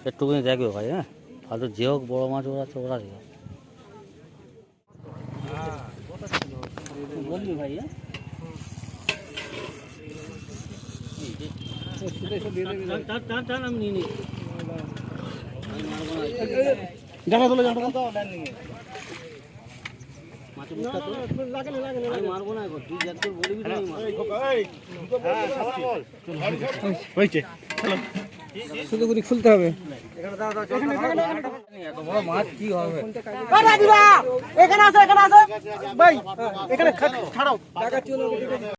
একটুখানি দেখবে ভাই, হ্যাঁ হয়তো যে হোক বড় মাছ ওরা তো ওরা বলবি ভাই, হ্যাঁ আমি নিয়ে নিই জানা চলে জানা মারবো না, তুই যাতে বলবি শুধু করে খুলতে হবে। এত বড় মাছ কি হবে? এখানে আছে ভাই, এখানে ছাড়াও।